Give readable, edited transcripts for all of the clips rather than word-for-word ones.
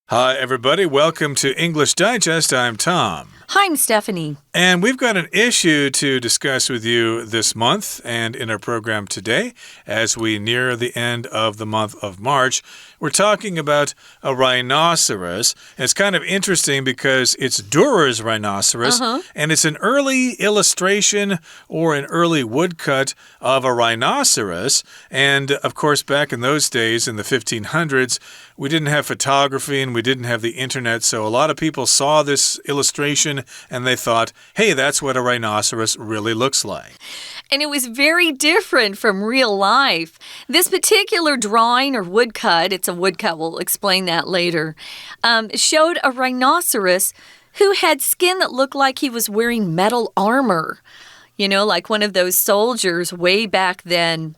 Hi, everybody. Welcome to English Digest. I'm Tom. Hi, I'm Stephanie. And we've got an issue to discuss with you this month and in our program today. As we near the end of the month of March, we're talking about a rhinoceros. And it's kind of interesting because it's Durer's rhinoceros, and it's an early illustration or an early woodcut of a rhinoceros. And, of course, back in those days, in the 1500s, we didn't have photography and we didn't have the internet, so a lot of people saw this illustration and they thought, hey, that's what a rhinoceros really looks like. And it was very different from real life. This particular drawing or woodcut, it's a woodcut, we'll explain that later, showed a rhinoceros who had skin that looked like he was wearing metal armor. You know, like one of those soldiers way back then.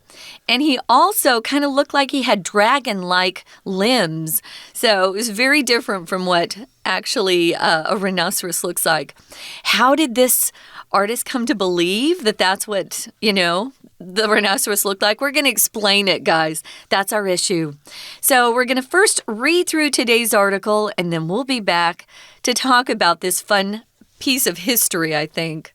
And he also kind of looked like he had dragon-like limbs. So it was very different from what actually a rhinoceros looks like. How did this artist come to believe that that's what, the rhinoceros looked like? We're going to explain it, guys. That's our issue. So we're going to first read through today's article, and then we'll be back to talk about this fun piece of history, I think.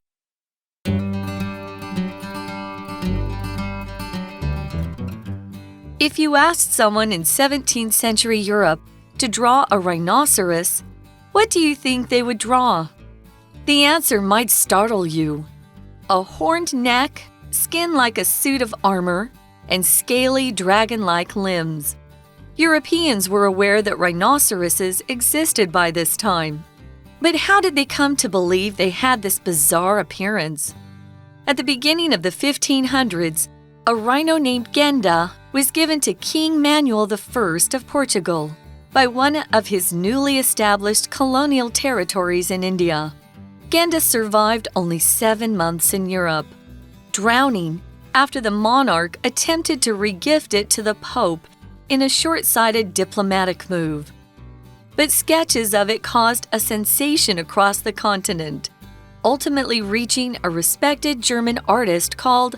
If you asked someone in 17th century Europe to draw a rhinoceros, what do you think they would draw? The answer might startle you. A horned neck, skin like a suit of armor, and scaly dragon-like limbs. Europeans were aware that rhinoceroses existed by this time. But how did they come to believe they had this bizarre appearance? At the beginning of the 1500s, a rhino named Genda was given to King Manuel I of Portugal by one of his newly established colonial territories in India. Genda survived only 7 months in Europe, drowning after the monarch attempted to regift it to the Pope in a short-sighted diplomatic move. But sketches of it caused a sensation across the continent, ultimately reaching a respected German artist called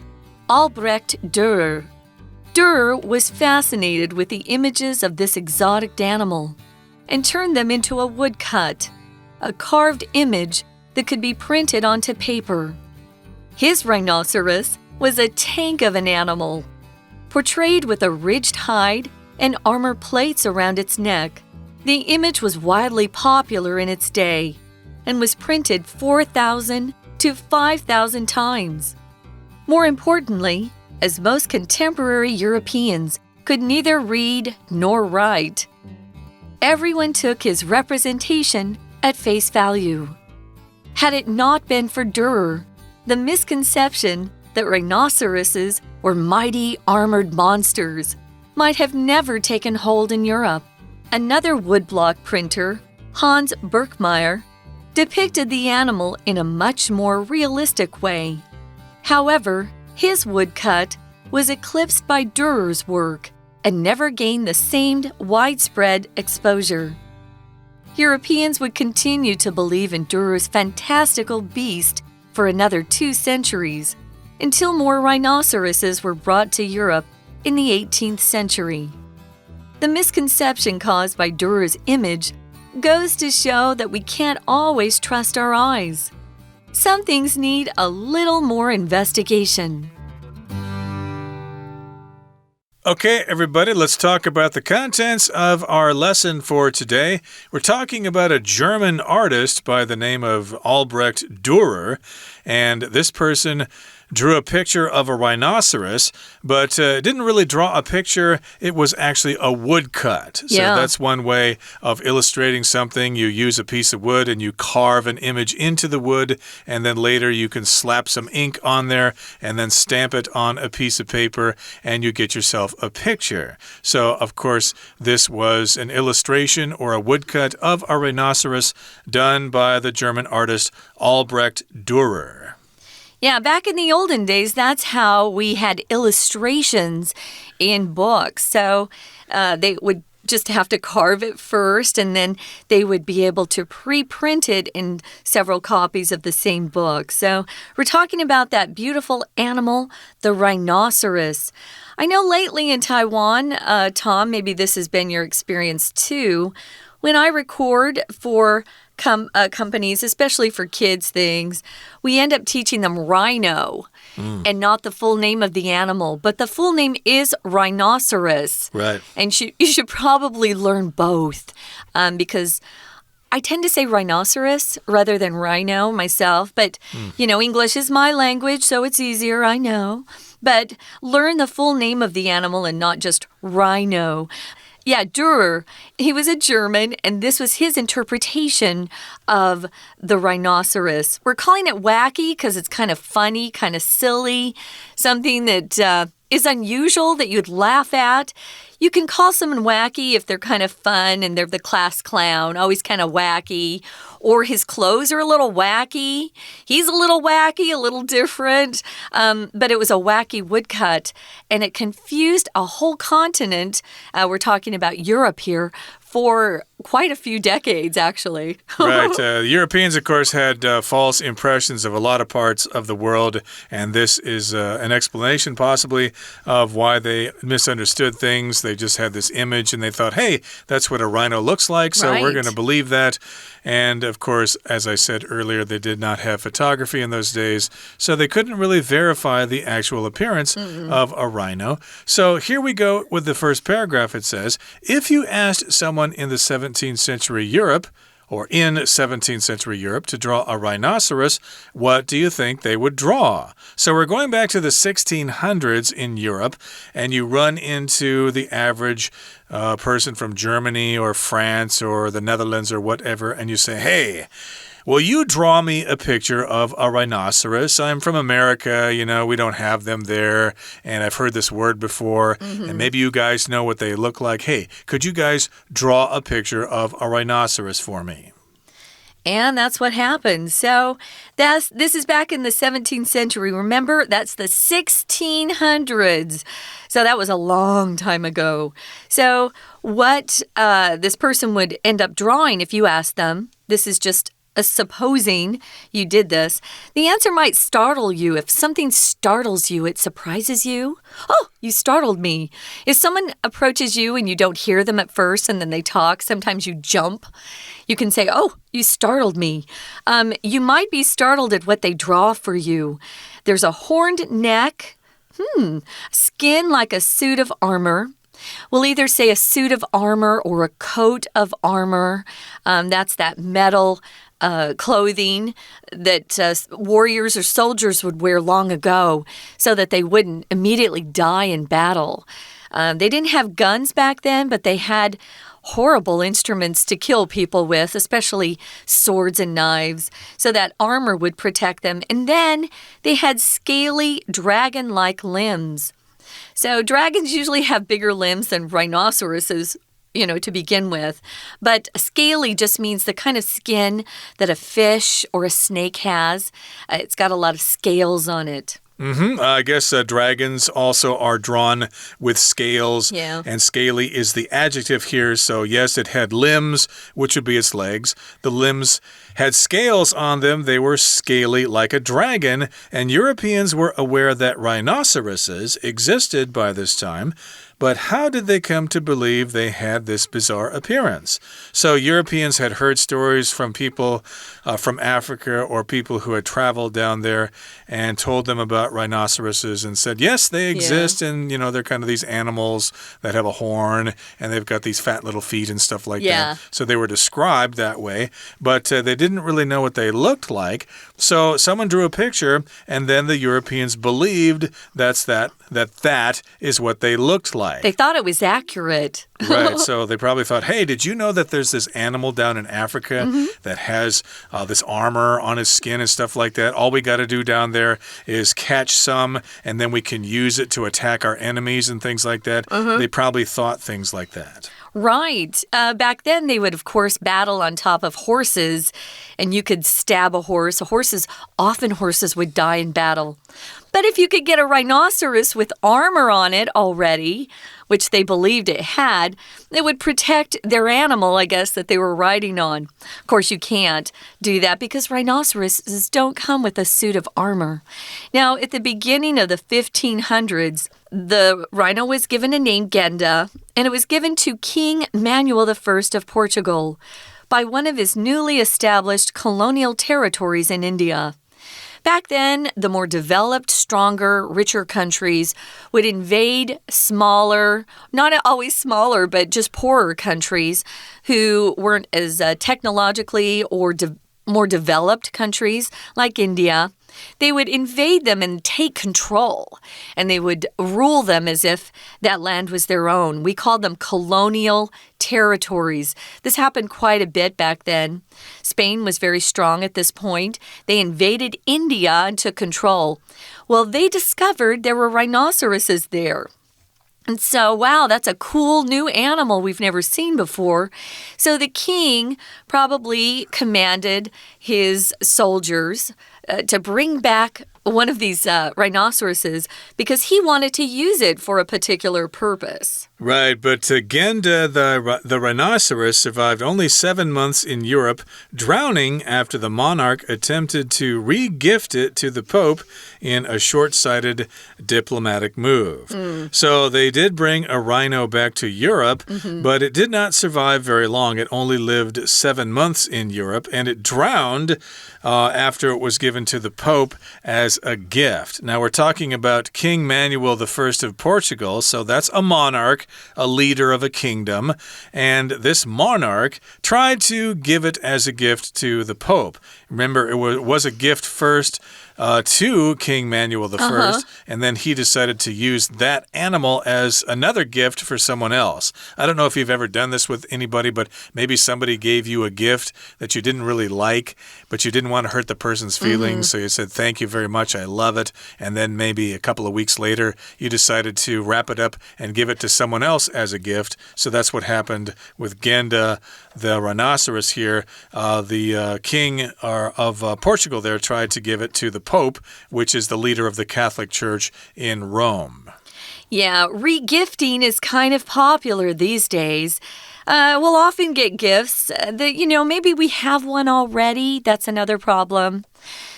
Albrecht Durer. Durer was fascinated with the images of this exotic animal and turned them into a woodcut, a carved image that could be printed onto paper. His rhinoceros was a tank of an animal, portrayed with a ridged hide and armor plates around its neck. The image was widely popular in its day and was printed 4,000 to 5,000 times. More importantly, as most contemporary Europeans could neither read nor write, everyone took his representation at face value. Had it not been for Durrrr, the misconception that rhinoceroses were mighty armored monsters might have never taken hold in Europe. Another woodblock printer, Hans Birkmeyer, depicted the animal in a much more realistic way. However, his woodcut was eclipsed by Durer's work and never gained the same widespread exposure. Europeans would continue to believe in Durer's fantastical beast for another 2 centuries, until more rhinoceroses were brought to Europe in the 18th century. The misconception caused by Durer's image goes to show that we can't always trust our eyes. Some things need a little more investigation. Okay, everybody, let's talk about the contents of our lesson for today. We're talking about a German artist by the name of Albrecht Durer, and this person drew a picture of a rhinoceros, but didn't really draw a picture. It was actually a woodcut. So that's one way of illustrating something. You use a piece of wood and you carve an image into the wood, and then later you can slap some ink on there and then stamp it on a piece of paper, and you get yourself a picture. So, of course, this was an illustration or a woodcut of a rhinoceros done by the German artist Albrecht Durer. Yeah, back in the olden days, that's how we had illustrations in books. So they would just have to carve it first, and then they would be able to pre-print it in several copies of the same book. So we're talking about that beautiful animal, the rhinoceros. I know lately in Taiwan, Tom, maybe this has been your experience too, When I record for companies, especially for kids things, we end up teaching them rhino and not the full name of the animal. But the full name is rhinoceros. Right. And you should probably learn both because I tend to say rhinoceros rather than rhino myself. But, English is my language, so it's easier, I know. But learn the full name of the animal and not just rhino. Yeah, Durrrr, he was a German, and this was his interpretation of the rhinoceros. We're calling it wacky because it's kind of funny, kind of silly, something that is unusual that you'd laugh at. You can call someone wacky if they're kind of fun and they're the class clown, always kind of wacky. Or his clothes are a little wacky. He's a little wacky, a little different. But it was a wacky woodcut, and it confused a whole continent. We're talking about Europe here for quite a few decades, actually. Right. The Europeans, of course, had false impressions of a lot of parts of the world, and this is an explanation possibly of why they misunderstood things. They just had this image, and they thought, hey, that's what a rhino looks like, so we're going to believe that. And, of course, as I said earlier, they did not have photography in those days, so they couldn't really verify the actual appearance of a rhino. So here we go with the first paragraph. It says, if you asked someone in the 17th century Europe, or in 17th century Europe, to draw a rhinoceros, what do you think they would draw? So we're going back to the 1600s in Europe, and you run into the average person from Germany or France or the Netherlands or whatever, and you say, hey, will you draw me a picture of a rhinoceros? I'm from America, we don't have them there, and I've heard this word before, and maybe you guys know what they look like. Hey, could you guys draw a picture of a rhinoceros for me? And that's what happened. So this is back in the 17th century. Remember, that's the 1600s. So that was a long time ago. So what this person would end up drawing if you asked them, this is just supposing you did this, the answer might startle you. If something startles you, it surprises you. Oh, you startled me. If someone approaches you and you don't hear them at first and then they talk, sometimes you jump. You can say, oh, you startled me. You might be startled at what they draw for you. There's a horned neck, skin like a suit of armor. We'll either say a suit of armor or a coat of armor. That's that metal clothing that warriors or soldiers would wear long ago so that they wouldn't immediately die in battle. They didn't have guns back then, but they had horrible instruments to kill people with, especially swords and knives, so that armor would protect them. And then they had scaly, dragon-like limbs. So dragons usually have bigger limbs than rhinoceroses, to begin with. But scaly just means the kind of skin that a fish or a snake has. It's got a lot of scales on it. I guess dragons also are drawn with scales. Yeah. And scaly is the adjective here. So yes, it had limbs, which would be its legs. The limbs had scales on them. They were scaly like a dragon. And Europeans were aware that rhinoceroses existed by this time. But how did they come to believe they had this bizarre appearance? So Europeans had heard stories from people from Africa or people who had traveled down there and told them about rhinoceroses and said, yes, they exist. Yeah. And, they're kind of these animals that have a horn and they've got these fat little feet and stuff like that. So they were described that way, but they didn't really know what they looked like. So someone drew a picture and then the Europeans believed that is what they looked like. They thought it was accurate. Right, so they probably thought, hey, did you know that there's this animal down in Africa that has this armor on his skin and stuff like that? All we got to do down there is catch some, and then we can use it to attack our enemies and things like that. They probably thought things like that. Right. Back then, they would, of course, battle on top of horses, and you could stab a horse. Horses would die in battle. But if you could get a rhinoceros with armor on it already, which they believed it had, it would protect their animal, I guess, that they were riding on. Of course, you can't do that because rhinoceroses don't come with a suit of armor. Now, at the beginning of the 1500s, the rhino was given a name, Genda, and it was given to King Manuel I of Portugal by one of his newly established colonial territories in India. Back then, the more developed, stronger, richer countries would invade smaller, not always smaller, but just poorer countries who weren't as technologically or more developed countries like India. They would invade them and take control, and they would rule them as if that land was their own. We called them colonial territories. This happened quite a bit back then. Spain was very strong at this point. They invaded India and took control. Well, they discovered there were rhinoceroses there. And so, wow, that's a cool new animal we've never seen before. So the king probably commanded his soldiers to bring back one of these rhinoceroses because he wanted to use it for a particular purpose. Right, but Genda, the rhinoceros, survived only 7 months in Europe, drowning after the monarch attempted to re-gift it to the Pope in a short-sighted diplomatic move. So they did bring a rhino back to Europe, but it did not survive very long. It only lived 7 months in Europe, and it drowned after it was given to the Pope as a gift. Now, we're talking about King Manuel I of Portugal, so that's a monarch, a leader of a kingdom, and this monarch tried to give it as a gift to the Pope. Remember, it was a gift first to King Manuel I, and then he decided to use that animal as another gift for someone else. I don't know if you've ever done this with anybody, but maybe somebody gave you a gift that you didn't really like, but you didn't want to hurt the person's feelings, so you said, thank you very much, I love it, and then maybe a couple of weeks later, you decided to wrap it up and give it to someone else as a gift. So that's what happened with Genda, the rhinoceros here. The king of Portugal there tried to give it to the Pope, which is the leader of the Catholic Church in Rome. Yeah, re-gifting is kind of popular these days. We'll often get gifts that, maybe we have one already. That's another problem.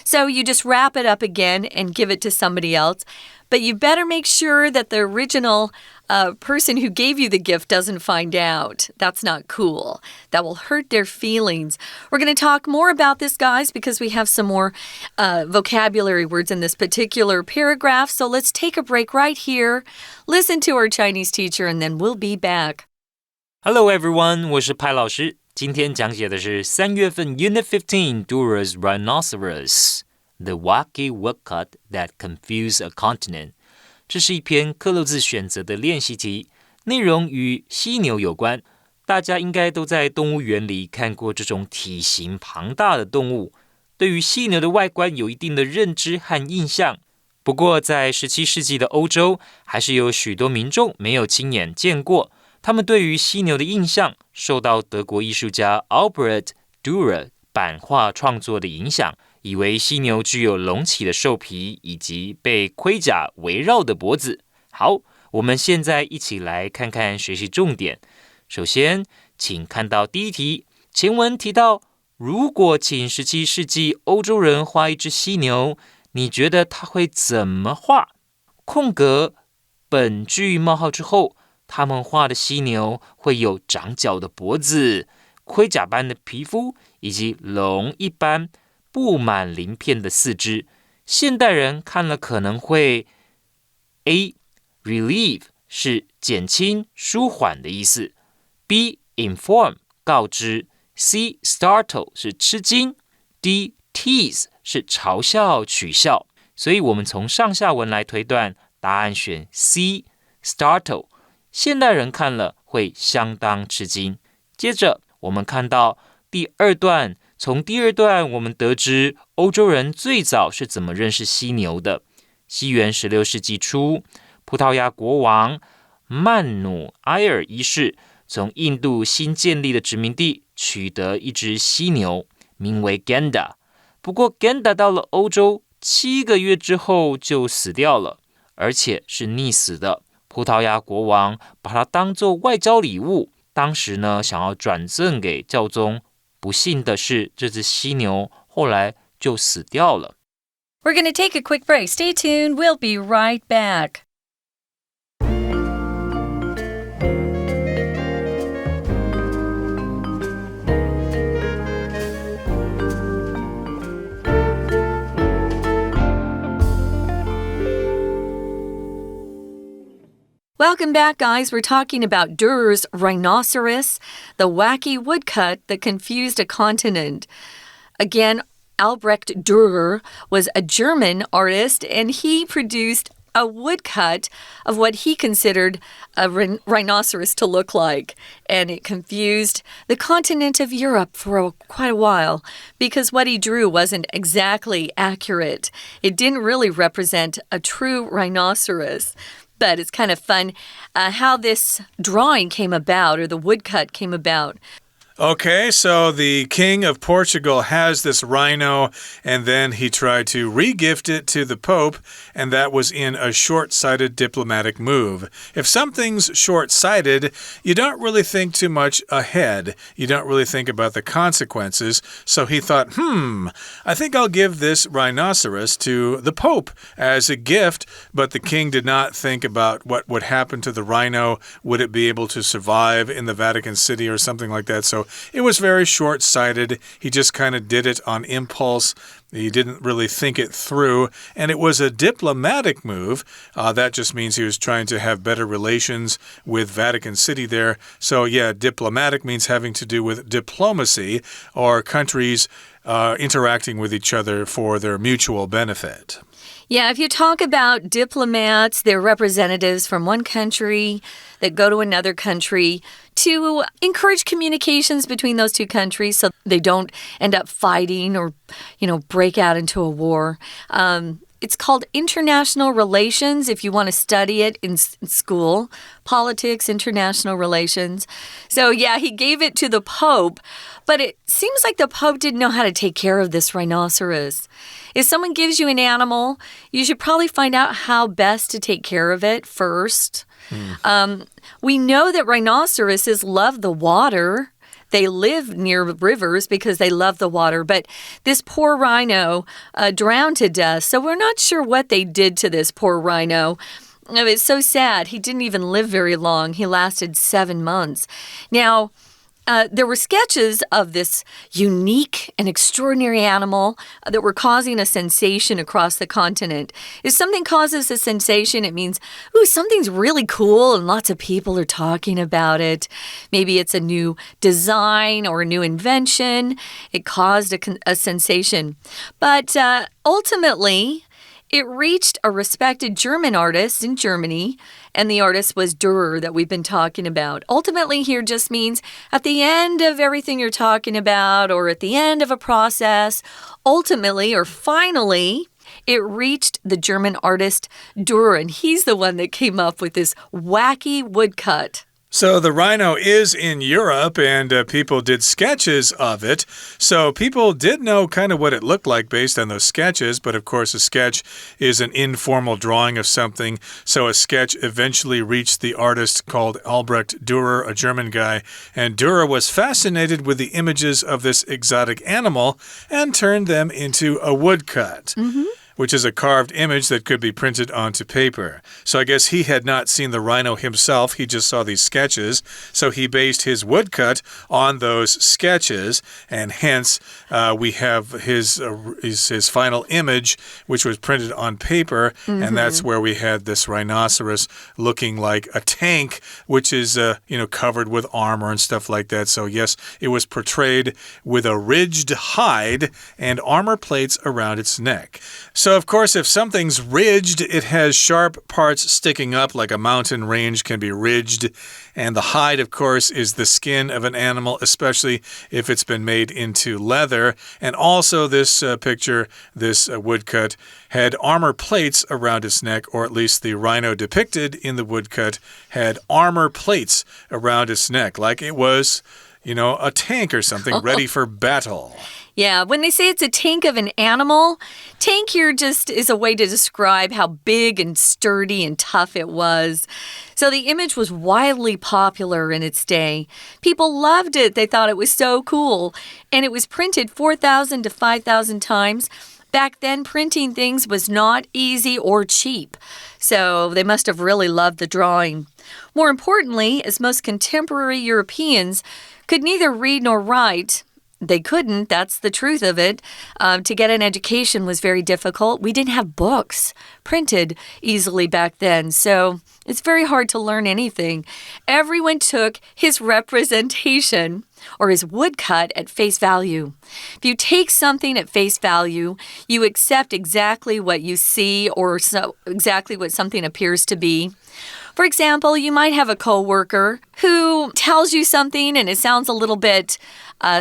So you just wrap it up again and give it to somebody else. But you better make sure that the original person who gave you the gift doesn't find out. That's not cool. That will hurt their feelings. We're going to talk more about this, guys, because we have some more vocabulary words in this particular paragraph. So let's take a break right here. Listen to our Chinese teacher, and then we'll be back. Hello everyone, 我是派老师。今天讲解的是3月份 Unit 15 Durrr's Rhinoceros, the wacky woodcut that confused a continent. 这是一篇克漏字选择的练习题，内容与犀牛有关。大家应该都在动物园里看过这种体型庞大的动物，对于犀牛的外观有一定的认知和印象。不过在17世纪的欧洲，还是有许多民众没有亲眼见过。他们对于犀牛的印象受到德国艺术家 Albrecht Durer 版画创作的影响，以为犀牛具有隆起的兽皮以及被盔甲围绕的脖子。好，我们现在一起来看看学习重点。首先，请看到第一题，前文提到，如果请17世纪欧洲人画一只犀牛，你觉得他会怎么画？空格，本句冒号之后，他们画的犀牛会有长角的脖子、盔甲般的皮肤以及龙一般布满鳞片的四肢。现代人看了可能会 A. relieve 是减轻、舒缓的意思， B. inform 告知， C. startle 是吃惊， D. tease 是嘲笑、取笑。所以我们从上下文来推断，答案选 C. startle。现代人看了会相当吃惊。接着我们看到第二段，从第二段我们得知欧洲人最早是怎么认识犀牛的。西元16世纪初，葡萄牙国王曼努埃尔一世从印度新建立的殖民地取得一只犀牛，名为 Genda。不过 Genda 到了欧洲7个月之后就死掉了，而且是溺死的。葡萄牙国王把它当作外交礼物，当时呢想要转赠给教宗。不幸的是，这只犀牛后来就死掉了。We're going to take a quick break. Stay tuned. We'll be right back. Welcome back, guys. We're talking about Durr's Rhinoceros, the wacky woodcut that confused a continent. Again, Albrecht Durer was a German artist, and he produced a woodcut of what he considered a rhinoceros to look like. And it confused the continent of Europe for quite a while because what he drew wasn't exactly accurate. It didn't really represent a true rhinoceros. But it's kind of fun how this drawing came about, or the woodcut came about. Okay, so the King of Portugal has this rhino, and then he tried to re-gift it to the Pope, and that was in a short-sighted diplomatic move. If something's short-sighted, you don't really think too much ahead. You don't really think about the consequences. So he thought, I think I'll give this rhinoceros to the Pope as a gift, but the king did not think about what would happen to the rhino. Would it be able to survive in the Vatican City or something like that? So it was very short-sighted. He just kind of did it on impulse. He didn't really think it through, and it was a diplomatic move. That just means he was trying to have better relations with Vatican City there. So, yeah, diplomatic means having to do with diplomacy or countries interacting with each other for their mutual benefit. Yeah, if you talk about diplomats, they're representatives from one country that go to another country to encourage communications between those two countries so they don't end up fighting or, break out into a war. It's called international relations if you want to study it in school. Politics, international relations. So, yeah, he gave it to the Pope, but it seems like the Pope didn't know how to take care of this rhinoceros. If someone gives you an animal, you should probably find out how best to take care of it first. We know that rhinoceroses love the water. They live near rivers because they love the water. But this poor rhino drowned to death. So we're not sure what they did to this poor rhino. It's so sad. He didn't even live very long. He lasted 7 months. Now, there were sketches of this unique and extraordinary animal that were causing a sensation across the continent. If something causes a sensation, it means, something's really cool and lots of people are talking about it. Maybe it's a new design or a new invention. It caused a sensation. But ultimately, it reached a respected German artist in Germany, and the artist was Durrr that we've been talking about. Ultimately here just means at the end of everything you're talking about or at the end of a process, ultimately or finally, it reached the German artist Durrr, and he's the one that came up with this wacky woodcut. So the rhino is in Europe, and people did sketches of it. So people did know kind of what it looked like based on those sketches, but of course a sketch is an informal drawing of something. So a sketch eventually reached the artist called Albrecht Durer, a German guy, and Durer was fascinated with the images of this exotic animal and turned them into a woodcut. Which is a carved image that could be printed onto paper. So I guess he had not seen the rhino himself. He just saw these sketches. So he based his woodcut on those sketches, and hence we have his final image, which was printed on paper, and that's where we had this rhinoceros looking like a tank, which is covered with armor and stuff like that. So yes, it was portrayed with a ridged hide and armor plates around its neck. So, of course, if something's ridged, it has sharp parts sticking up, like a mountain range can be ridged. And the hide, of course, is the skin of an animal, especially if it's been made into leather. And also this picture, this woodcut, had armor plates around its neck, or at least the rhino depicted in the woodcut had armor plates around its neck, like it was, a tank or something ready for battle. Yeah, when they say it's a tank of an animal, tank here just is a way to describe how big and sturdy and tough it was. So the image was wildly popular in its day. People loved it. They thought it was so cool. And it was printed 4,000 to 5,000 times. Back then, printing things was not easy or cheap. So they must have really loved the drawing. More importantly, as most contemporary Europeans could neither read nor write, they couldn't, that's the truth of it. To get an education was very difficult. We didn't have books printed easily back then, so it's very hard to learn anything. Everyone took his representation or his woodcut at face value. If you take something at face value, you accept exactly what you see or exactly what something appears to be. For example, you might have a coworker who tells you something and it sounds a little bit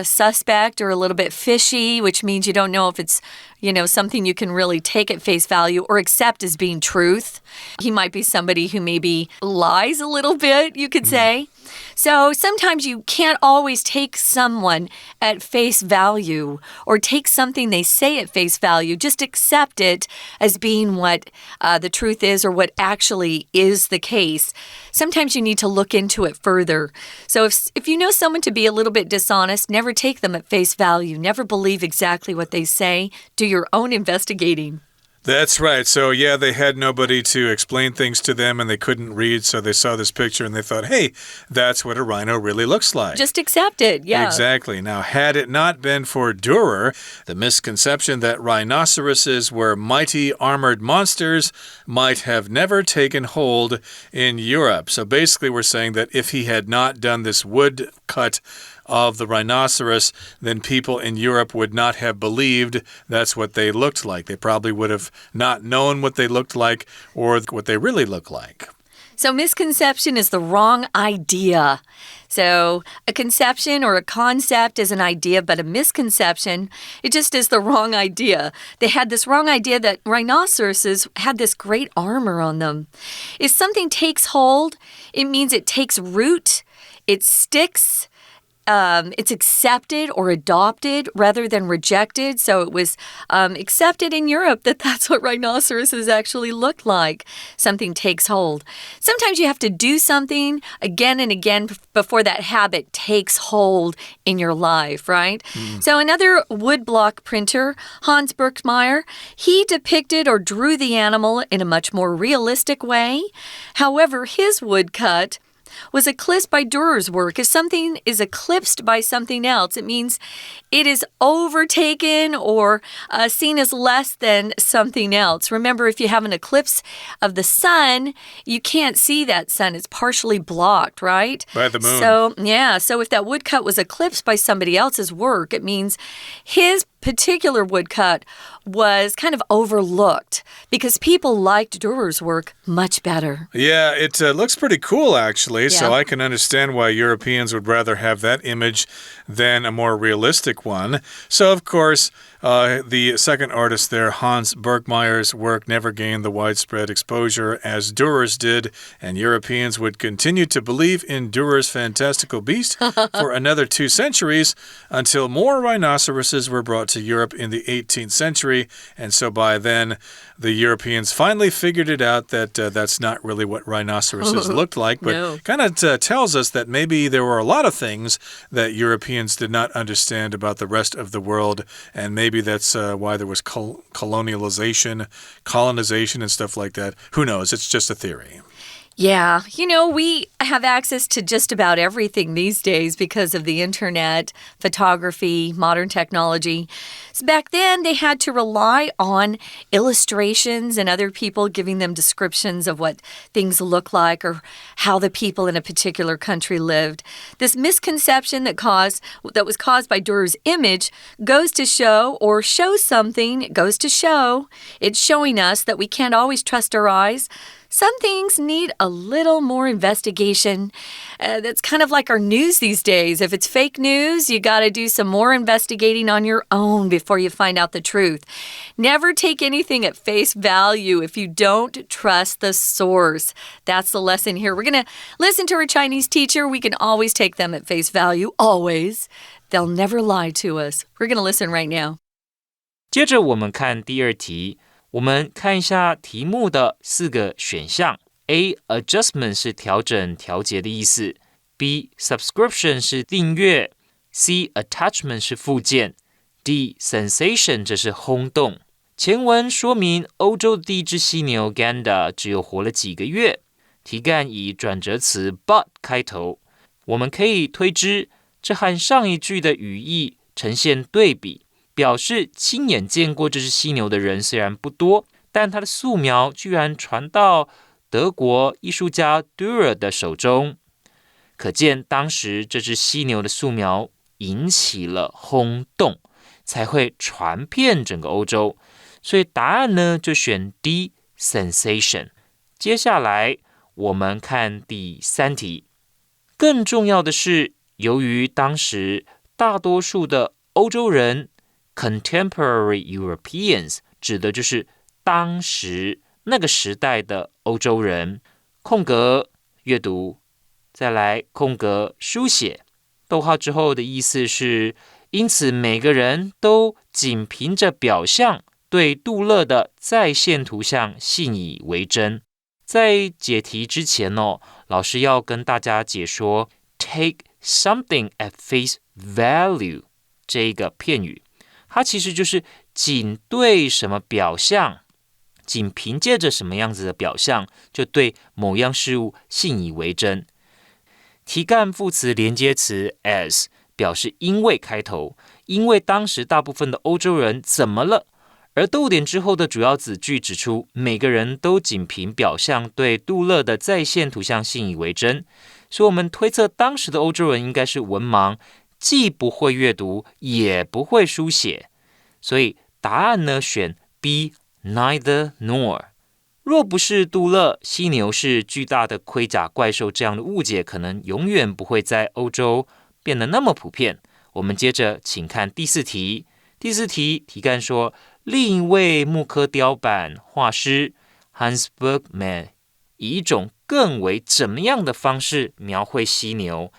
suspect or a little bit fishy, which means you don't know if it's, something you can really take at face value or accept as being truth. He might be somebody who maybe lies a little bit, you could say. So sometimes you can't always take someone at face value or take something they say at face value. Just accept it as being what the truth is or what actually is the case. Sometimes you need to look into it further. So if you know someone to be a little bit dishonest, never take them at face value. Never believe exactly what they say. Do your own investigating. That's right. So, yeah, they had nobody to explain things to them and they couldn't read, so they saw this picture and they thought, hey, that's what a rhino really looks like. Just accept it, yeah. Exactly. Now, had it not been for Durer, the misconception that rhinoceroses were mighty armored monsters might have never taken hold in Europe. So basically, we're saying that if he had not done this woodcut of the rhinoceros, then people in Europe would not have believed that's what they looked like. They probably would have not known what they looked like or what they really look like. So misconception is the wrong idea. So a conception or a concept is an idea, but a misconception, it just is the wrong idea. They had this wrong idea that rhinoceroses had this great armor on them. If something takes hold, it means it takes root, it sticks, it's accepted or adopted rather than rejected. So it was accepted in Europe that that's what rhinoceroses actually looked like. Something takes hold. Sometimes you have to do something again and again before that habit takes hold in your life, right? So another woodblock printer, Hans Birkmeyer, he depicted or drew the animal in a much more realistic way. However, his woodcut was eclipsed by Durer's work. If something is eclipsed by something else, it means it is overtaken or seen as less than something else. Remember, if you have an eclipse of the sun, you can't see that sun. It's partially blocked, right? By the moon. So if that woodcut was eclipsed by somebody else's work, it means his particular woodcut was kind of overlooked because people liked Durer's work much better. Yeah, it looks pretty cool, actually, Yeah. so I can understand why Europeans would rather have that image than a more realistic one. So, of course, the second artist there, Hans Birkmeyer's work never gained the widespread exposure as Durer's did, and Europeans would continue to believe in Durer's fantastical beast for another 2 centuries until more rhinoceroses were brought to Europe in the 18th century, and so by then the Europeans finally figured it out that that's not really what rhinoceroses looked like, but kind of tells us that maybe there were a lot of things that Europeans did not understand about the rest of the world, and maybe that's why there was colonization and stuff like that. Who knows? It's just a theory. Yeah, we have access to just about everything these days because of the internet, photography, modern technology. So back then, they had to rely on illustrations and other people giving them descriptions of what things look like or how the people in a particular country lived. This misconception that was caused by Durer's image goes to show or shows something. It goes to show. It's showing us that we can't always trust our eyes. Some things need a little more investigation. That's kind of like our news these days. If it's fake news, you got to do some more investigating on your own before you find out the truth. Never take anything at face value if you don't trust the source. That's the lesson here. We're going to listen to our Chinese teacher. We can always take them at face value, always. They'll never lie to us. We're going to listen right now. 接着我们看第二题。我们看一下题目的4个选项。A. Adjustment 是调整、调节的意思。B. Subscription 是订阅。C. Attachment 是附件。D. Sensation 这是轰动。前文说明欧洲的第一只犀牛 Gander 只有活了几个月。题干以转折词 but 开头，我们可以推知这和上一句的语义呈现对比，表示亲眼见过这只犀牛的人虽然不多，但它的素描居然传到德国艺术家 Durrrr 的手中，可见当时这只犀牛的素描引起了轰动，才会传遍整个欧洲。所以答案呢就选 D Sensation。 接下来我们看第3题。更重要的是，由于当时大多数的欧洲人 Contemporary Europeans 指的就是当时那个时代的欧洲人，空格阅读，再来空格书写，逗号之后的意思是，因此每个人都仅凭着表象对杜勒的在线图像信以为真。在解题之前老师要跟大家解说 take something at face value 这一个片语，它其实就是仅对什么表象，仅凭借着什么样子的表象，就对某样事物信以为真。题干副词连接词 as 表示因为开头，因为当时大部分的欧洲人怎么了？而逗点之后的主要子句指出，每个人都仅凭表象对杜勒的在线图像信以为真，所以我们推测当时的欧洲人应该是文盲，既不会阅读也不会书写，所以答案呢选 B neither nor。 若不是杜勒犀牛是巨大的盔甲怪兽这样的误解，可能永远不会在欧洲变得那么普遍。我们接着请看第4题。第4题题干说，另一位木刻雕版画师 Hans Bergman 以一种更为怎么样的方式描绘犀牛？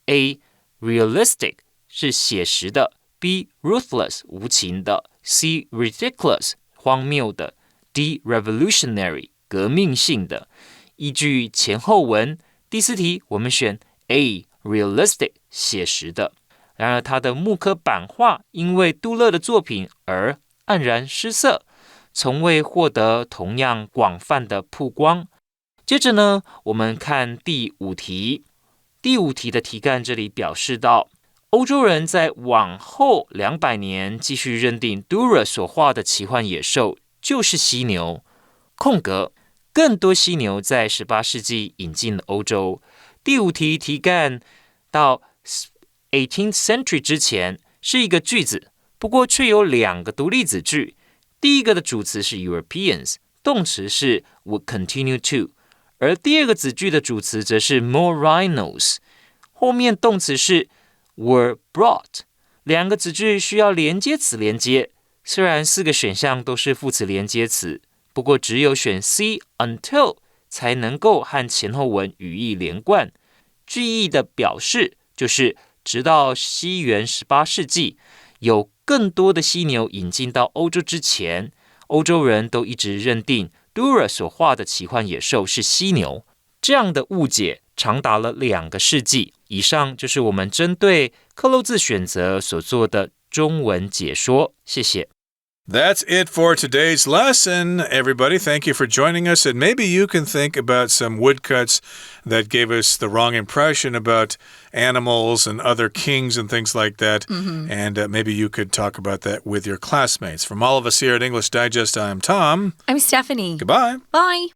A. Realistic 是写实的。 B. Ruthless 无情的。 C. Ridiculous 荒谬的。 D. Revolutionary 革命性的。依据前后文，第4题我们选 A. Realistic 写实的。然而他的木刻版画因为杜勒的作品而黯然失色，从未获得同样广泛的曝光。接着呢，我们看第5题。第5题的题干这里表示到，欧洲人在往后200年继续认定 Durrrr 所画的奇幻野兽就是犀牛，空格，更多犀牛在18世纪引进了欧洲。第5题题干到 18th century 之前是一个句子，不过却有2个独立子句。第一个的主词是 Europeans， 动词是 would continue to， 而第二个子句的主词则是 more rhinos， 后面动词是 were brought。 2个子句需要连接词连接，虽然4个选项都是副词连接词，不过只有选 C until 才能够和前后文语义连贯。句意的表示就是直到西元18世纪，有更多的犀牛引进到欧洲之前，欧洲人都一直认定 Durrrr 所画的奇幻野兽是犀牛。这样的误解长达了2个世纪。以上就是我们针对克漏字选择所做的中文解说，谢谢。That's it for today's lesson, everybody. Thank you for joining us. And maybe you can think about some woodcuts that gave us the wrong impression about animals and other kings and things like that. And maybe you could talk about that with your classmates. From all of us here at English Digest, I'm Tom. I'm Stephanie. Goodbye. Bye.